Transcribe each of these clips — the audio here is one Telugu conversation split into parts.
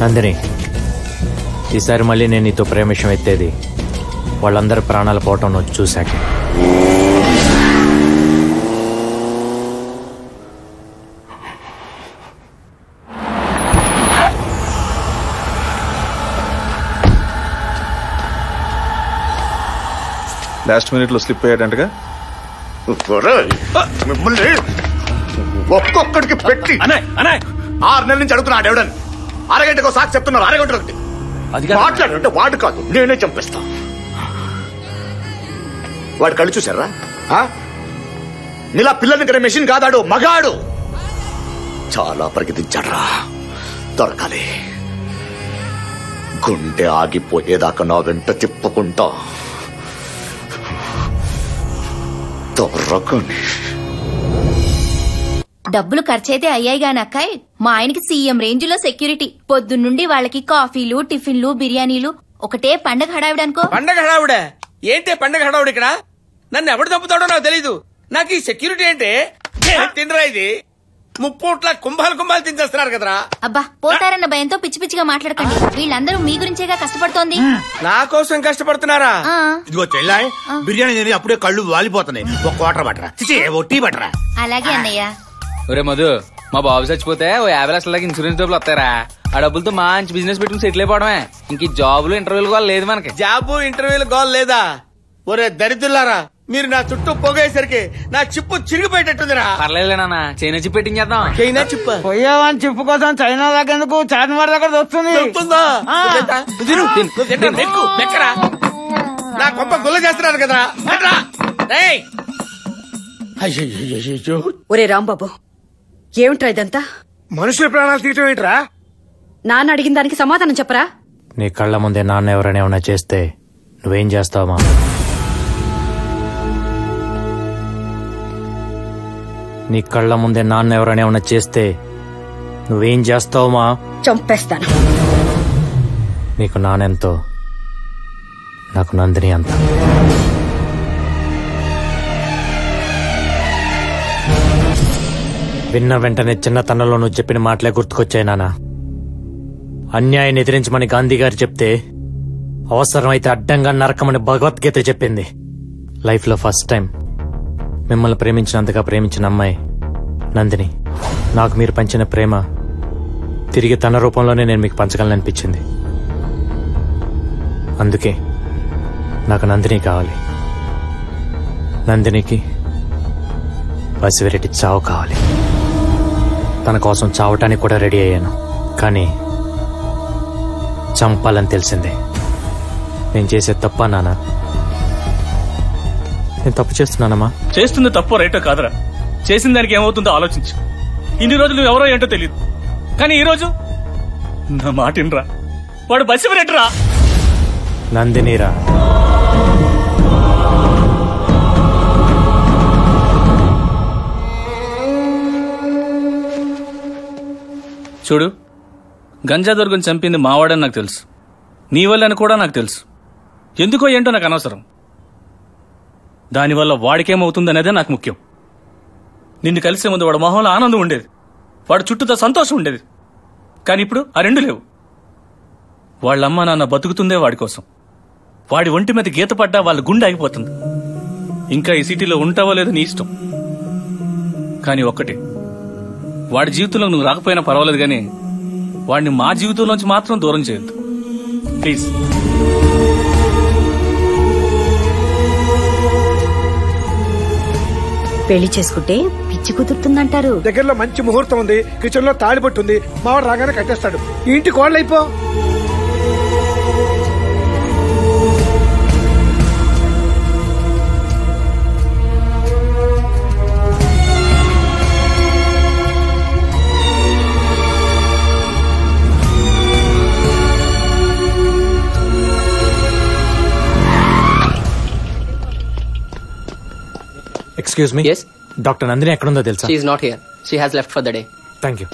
నందిని, ఈసారి మళ్ళీ నేను నీతో ప్రేమ విషయం ఎత్తేది వాళ్ళందరి ప్రాణాలు పోవటం నువ్వు చూశాక. లాస్ట్ మినిట్ లో స్లిప్ అయ్యాడంటగా. మిమ్మల్ని ఒక్కొక్కడికి పెట్టి 6 నెలల నుంచి అడుగుతున్నా ఎవడని. అరగంటకు సాక్షి చెప్తున్నారు, అరగంటకు మాట్లాడంటే వాడు కాదు నేనే చంపేస్తా. వాడు కళ్ళు చూసారా? నీలా పిల్లల్ని కదా మెషిన్ కాదాడు, మగాడు. చాలా పరిగెత్తించాడ్రా, దొరకాలి. గుండె ఆగిపోయేదాకా నా వెంట తిప్పుకుంటా దొరకని. డబ్బులు ఖర్చయితే అయ్యాయి గాని అక్కాయ్, మా ఆయనకి సీఎం రేంజ్ లో సెక్యూరిటీ. పొద్దున్నుండి వాళ్ళకి కాఫీలు, టిఫిన్లు, బిర్యానీలు, ఒకటే పండగ హడావిడనుకో. పండగ హడావుడే ఏంటే? పండగ హడావుడు ఇక్కడ నన్ను ఎవడు చంపుతాడో నాకు తెలీదు. నాకు ఈ సెక్యూరిటీ అంటే తినరా ఇది? ముప్పూట్ల కుంభాలు తినేస్తున్నారు కదరా. అబ్బా పోతారన్న భయంతో పిచ్చి పిచ్చిగా మాట్లాడకండి. వీళ్ళందరూ మీ గురించేగా కష్టపడుతోంది. నా కోసం కష్టపడుతున్నారా? ఇదిగో చెల్లాయి, బిర్యానీ తిని అప్పుడే కళ్ళు వాలిపోతున్నాయి. ఒక క్వార్టర్ బట్టరా, టీ బట్టరా. అలాగే అన్నయ్య. ఒరే మధు, మా బాబు చచ్చిపోతే ఓ 50 లక్షల ఇన్సూరెన్స్ డబ్బులు వస్తారా? ఆ డబ్బులతో మంచి బిజినెస్ పెట్టుకుని సెటిల్ అయిపోవడమే. ఇంక జాబులు ఇంటర్వ్యూలు కూడా లేదు మనకి. జాబు ఇంటర్వ్యూలు గోల్ లేదా? ఒరే దరిద్రులారా, మీరు నా చుట్టూ పొగేసరికి నా చిప్పు చిరిగిపోయేటట్టుందిరా. పర్లేదులే నాన్న, చైనా చిప్ పెట్టించేద్దాం. చైనా చిప్ప పోయావని చిప్పు కోసం చైనా దగ్గర ఎందుకు, చార్మినార్ దగ్గర వస్తుంది. నా కొంప గుల్ల చేస్తున్నారు కదరా. ఒరే రాంబాబు, ఏమిట్రా ఇదంతా? మనుషుల ప్రాణాలు తీయటం ఏంట్రా? నాన్న అడిగిన దానికి సమాధానం చెప్పరా? నీ కళ్ళ ముందే నాన్న ఎవరైనా ఏమన్నా చేస్తే నువ్వేం చేస్తావమ్మా? నీ కళ్ళ ముందే నాన్న ఎవరైనా ఏమన్నా చేస్తే నువ్వేం చేస్తావమ్మా? చంపేస్తాను. నీకు నానెంతో, నాకు నందిని అంత. విన్న వెంటనే చిన్నతనంలో నువ్వు చెప్పిన మాటలే గుర్తుకొచ్చాయి నాన్న. అన్యాయాన్ని ఎదిరించమని గాంధీ గారు చెప్తే, అవసరమైతే అడ్డంగా నరకమని భగవద్గీత చెప్పింది. లైఫ్ లో ఫస్ట్ టైం మిమ్మల్ని ప్రేమించినంతగా ప్రేమించిన అమ్మాయి నందిని. నాకు మీరు పంచిన ప్రేమ తిరిగి తన రూపంలోనే నేను మీకు పంచగలననిపించింది. అందుకే నాకు నందిని కావాలి. నందినికి పసివిరెడ్డి చావు కావాలి. తన కోసం చావటానికి కూడా రెడీ అయ్యాను, కానీ చంపాలని తెలిసిందే. నేను చేసే తప్ప నాన్న? నేను తప్పు చేస్తున్నానమ్మా? చేస్తుంది తప్పో రైటో కాదురా, చేసిన దానికి ఏమవుతుందో ఆలోచించు. ఇన్ని రోజులు నువ్వు ఎవరో ఏంటో తెలియదు, కానీ ఈ రోజు నా మాటినరా, వాడు బసిరెడ్డిరా. నందినిరా. చూడు, గంజా దొరకని చంపింది మావాడని నాకు తెలుసు, నీ వల్లని కూడా నాకు తెలుసు. ఎందుకో ఏంటో నాకు అనవసరం. దానివల్ల వాడికేమవుతుందనేదే నాకు ముఖ్యం. నిన్ను కలిసే ముందు వాడు మొహంలో ఆనందం ఉండేది, వాడు చుట్టూతో సంతోషం ఉండేది. కానీ ఇప్పుడు ఆ రెండు లేవు. వాళ్ళమ్మ నాన్న బతుకుతుందే వాడి కోసం. వాడి ఒంటి మీద గీత పడ్డా వాళ్ళ గుండె ఆగిపోతుంది. ఇంకా ఈ సిటీలో ఉంటావో లేదో నీ ఇష్టం, కానీ ఒక్కటే, వాడి జీవితంలో నువ్వు రాకపోయినా పర్వాలేదు, కానీ వాడిని మా జీవితంలోంచి మాత్రం దూరం చేయొద్దు ప్లీజ్. పెళ్లి చేసుకుంటే పిచ్చి కుదురుతుందంటారు. దగ్గరలో మంచి ముహూర్తం ఉంది, కిచెన్ లో తాడిపట్టుంది, మావాడు రాగానే కట్టేస్తాడు. ఇంటి కోళ్ళు అయిపో. Excuse me? Yes? Dr. Nandini ekkundo telusa? She is not here. She has left for the day. Thank you.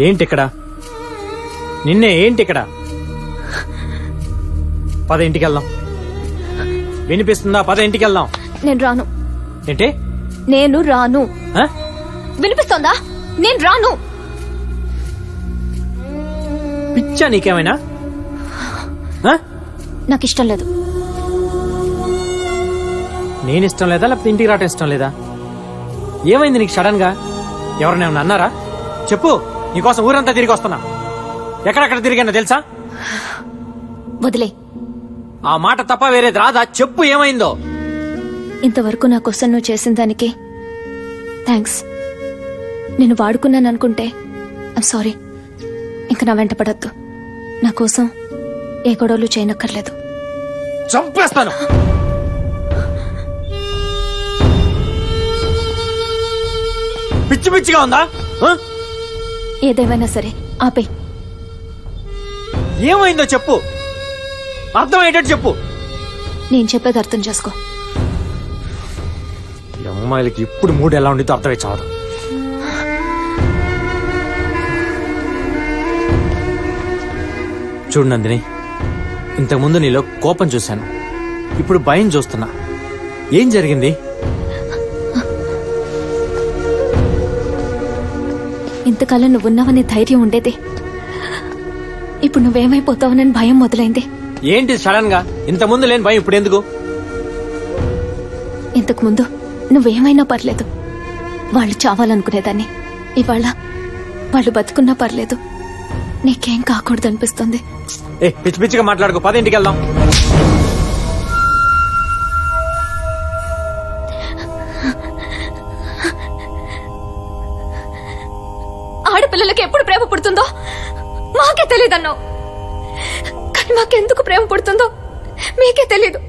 ఏంటి ఇక్కడ? నిన్నే ఏంటి ఇక్కడ? పద ఇంటికి వెళ్దాం. వినిపిస్తుందా? పద ఇంటికి వెళ్దాం. నేను రాను. ఏంటి? నేను రాను. వినిపిస్తోందా? నేను రాను. పిచ్చా నీకేమైనా? నాకు ఇష్టం లేదు. నేను ఇష్టం లేదా లేకపోతే ఇంటికి రావటం ఇష్టం లేదా? ఏమైంది నీకు సడన్ గా? ఎవరినేమన్నా అన్నారా? చెప్పు. నీకోసం ఊరంతా తిరిగి వస్తున్నా. ఎక్కడెక్కడ తిరిగానో తెలుసా? వదిలే. ఆ మాట తప్ప వేరేది రాదా? చెప్పు ఏమైందో. ఇంతవరకు నా కోసం నువ్వు చేసిన దానికి థ్యాంక్స్. నేను వాడుకున్నాను అనుకుంటే ఐమ్ సారీ. ఇంక నా వెంట పడద్దు. నా కోసం ఏ గొడవలు చేయనక్కర్లేదు. చంపేస్తాను. పిచ్చి పిచ్చిగా ఉందా? ఏదేమైనా సరే ఆపే. ఏమైందో చెప్పు. అర్థమయ్యేటట్టు చెప్పు. నేను చెప్పేది అర్థం చేసుకో. ఈ అమ్మాయిలకి ఇప్పుడు మూడు ఎలా ఉండితో అర్థమై చావదు. చూడు నందిని, ఇంతకుముందు నీలో కోపం చూశాను, ఇప్పుడు భయం చూస్తున్నా. ఏం జరిగింది? ఇంతకాలం నువ్వున్నావనే ధైర్యం ఉండేది. ఇప్పుడు నువ్వేమైపోతావనని భయం మొదలైంది. ఏంటి సడన్ గా? ఇంతకుముందు లేని భయం ఇప్పుడు ఎందుకు? ఇంతకు ముందు నువ్వేమైనా పర్లేదు, వాళ్ళు చావాలనుకునేదాన్ని. ఇవాళ వాళ్ళు బతుకున్నా పర్లేదు, నీకేం కాకూడదు అనిపిస్తుంది. పిచ్చి పిచ్చిగా మాట్లాడుకో. పద ఇంటికి వెళ్దాం. ఆడపిల్లలకి ఎప్పుడు ప్రేమ పుడుతుందో మాకే తెలియదన్నావు, కానీ మాకెందుకు ప్రేమ పుడుతుందో మీకే తెలీదు.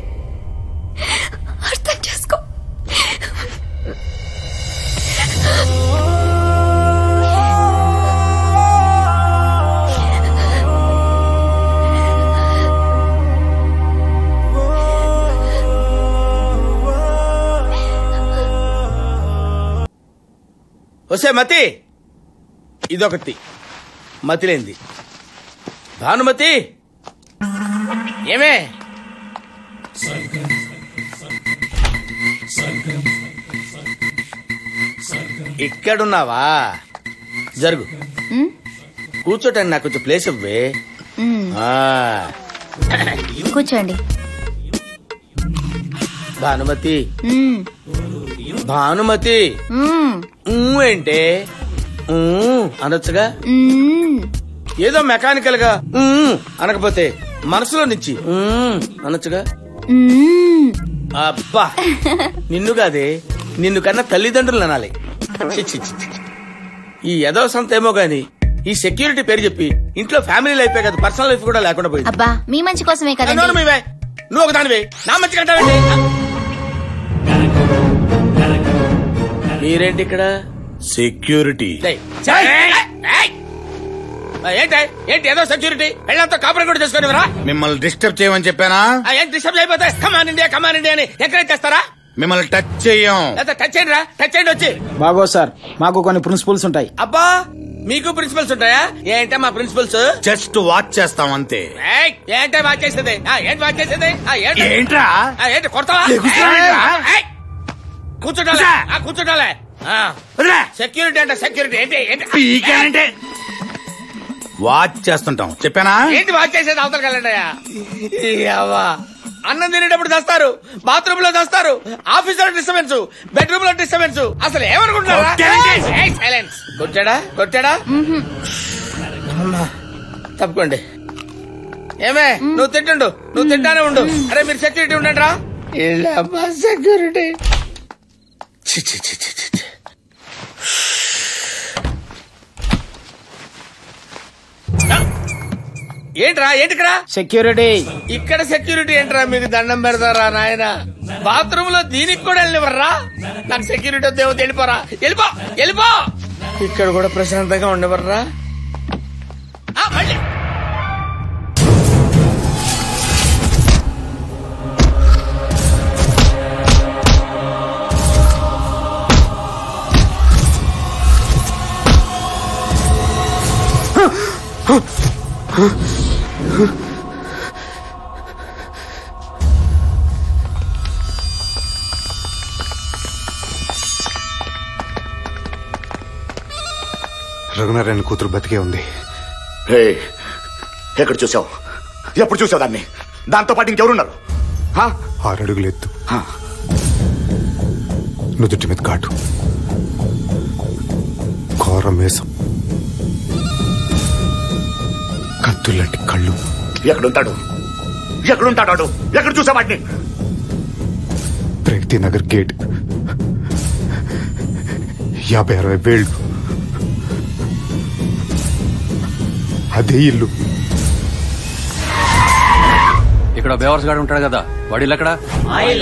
అర్థం చేసుకో. వసే మతి, ఇదొకటి మతిలేంది. భానుమతి, ఏమే ఇక్కడున్నావా? జరుగు, కూర్చోటానికి నాకు కొంచెం ప్లేస్ ఇవ్వే. కూర్చోండి. భానుమతి, భానుమతి ఏంటే అనొచ్చుగా. ఏదో మెకానికల్ గా అనకపోతే మనసులో నుంచి అనొచ్చుగా. అబ్బా, నిన్ను కాదే, నిన్ను కన్నా తల్లిదండ్రులు అనాలి. ఈ యదవ సంత ఏమో గాని ఈ సెక్యూరిటీ పేరు చెప్పి ఇంట్లో ఫ్యామిలీ లైఫ్ కదా, పర్సనల్ లైఫ్ కూడా లేకుండా పోయింది. అబ్బా, మీ మంచి కోసమే కదా. నువ్వు ఒక దానివే, నా మంచి కంటావండి. మీరేంటి ఇక్కడ? సెక్యూరిటీ. ఏంటి ఏదో సెక్యూరిటీ? వెళ్ళంతా కాపురం కూడా చేసుకునేవరా? మిమ్మల్ని డిస్టర్బ్ చేయమని చెప్పానా? ఏంటి డిస్టర్బ్ అయిపోతే కమాన్ ఇండియా కమాన్ ఇండియా అని ఎంకరేజ్ చేస్తారా? మిమ్మల్ని టచ్ చెయ్యం. టచ్ చేయండి రా, టచ్ చేయండి వచ్చి. బాగో సార్, మాకు కొన్ని ప్రిన్సిపల్స్ ఉంటాయి. అబ్బా, మీకు ప్రిన్సిపల్స్ ఉంటాయా? ఏంటా మా ప్రిన్సిపల్స్? జస్ట్ వాచ్ చేస్తాం అంతే. ఏంటో వాచ్ చేసేది? ఏంటి వాచ్ చేసేది? ఏంట్రా? ఏంటి కొడతావా? కూర్చోటాలే. సెక్యూరిటీ అంటే సెక్యూరిటీ ఏంటి? వాచ్ చేస్తుంటాం చెప్పానా? ఏంటి వాచ్ చేసేది? అవతలకి వెళ్ళండి. అన్నం తినేటప్పుడు చేస్తారు, బాత్రూమ్ లో చేస్తారు, ఆఫీస్ లో డిస్టర్బెన్స్, బెడ్రూమ్ లో డిస్టర్బెన్స్. అసలు ఏమనుకుంటున్నారా? సైలెన్స్. కొట్టాడా? తప్పుకోండి. ఏమే, నువ్వు తింటానే ఉండు. అరే మీరు సెక్యూరిటీ ఉండండి రా. సెక్యూరిటీ ఏంట్రా? ఏంటి ఇక్కడ సెక్యూరిటీ? ఇక్కడ సెక్యూరిటీ ఏంట్రా? మీకు దండం పెడతారా నాయన? బాత్రూమ్ లో దీనికి కూడా వెళ్ళివర్రా? నాకు సెక్యూరిటీ వద్దేమో, వెళ్ళిపోరా. వెళ్ళిపో. ఇక్కడ కూడా ప్రశాంతంగా ఉండవర్రా? మళ్ళీ రఘునారాయణ కూతురు బతికే ఉంది. ఎక్కడ చూసావు? ఎప్పుడు చూసావు దాన్ని? దాంతో పాటు ఇంకెవరున్నారు? 6 అడుగులు ఎత్తు, నుదుటి మీద కాటు, కోర మేసం, కత్తులాంటి కళ్ళు. ఎక్కడుంటాడు? ఎక్కడుంటాడు? ఎక్కడ చూసావు వాటిని? ప్రగతి నగర్ గేట్, 50-60 వేళ్ళు. అదే ఇల్లు. ఇక్కడ బేవర్స్ గాడు ఉంటాడు కదా, వాడి ఇల్లు ఎక్కడ?